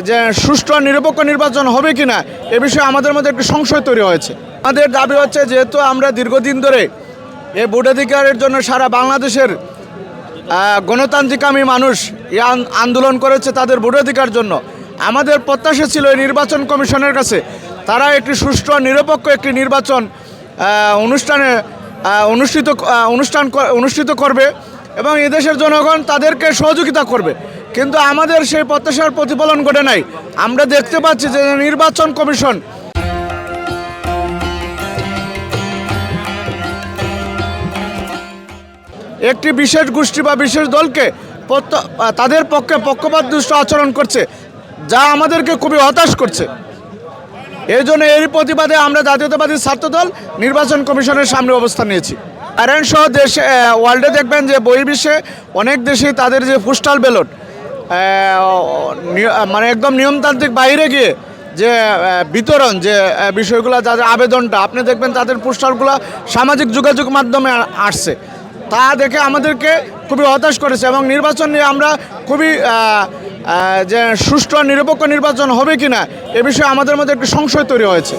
যে সুষ্ঠু নিরপেক্ষ নির্বাচন হবে কি না এ বিষয়ে আমাদের মধ্যে একটি সংশয় তৈরি হয়েছে। আমাদের দাবি হচ্ছে, যেহেতু আমরা দীর্ঘদিন ধরে এই ভোটাধিকারের জন্য সারা বাংলাদেশের গণতান্ত্রিকামী মানুষ এই আন্দোলন করেছে তাদের ভোটাধিকার জন্য, আমাদের প্রত্যাশা ছিল এই নির্বাচন কমিশনের কাছে তারা একটি সুষ্ঠু নিরপেক্ষ একটি নির্বাচন অনুষ্ঠিত করবে এবং এদেশের জনগণ তাদেরকে সহযোগিতা করবে। কিন্তু আমাদের সেই প্রত্যাশার প্রতিফলন ঘটে নাই। আমরা দেখতে পাচ্ছি যে নির্বাচন কমিশন একটি বিশেষ গোষ্ঠী বা বিশেষ দলকে তাদের পক্ষে পক্ষপাতদুষ্ট আচরণ করছে, যা আমাদেরকে খুবই হতাশ করছে। এই জন্য এরই প্রতিবাদে আমরা জাতীয়তাবাদী ছাত্রদল নির্বাচন কমিশনের সামনে অবস্থান নিয়েছি। আয়রন সহ দেশে ওয়ার্ল্ডে দেখবেন যে বহির্বিশ্বে অনেক দেশেই তাদের যে পোস্টাল ব্যালট মানে একদম নিয়মতান্ত্রিক বাইরে গিয়ে যে বিতরণ যে বিষয়গুলো, যাদের আবেদনটা আপনি দেখবেন তাদের পোস্টারগুলো সামাজিক যোগাযোগ মাধ্যমে আসছে, তা দেখে আমাদেরকে খুবই হতাশ করেছে। এবং নির্বাচন নিয়ে আমরা খুবই যে সুষ্ঠু নিরপেক্ষ নির্বাচন হবে কি না এ বিষয়ে আমাদের মধ্যে একটি সংশয় তৈরি হয়েছে।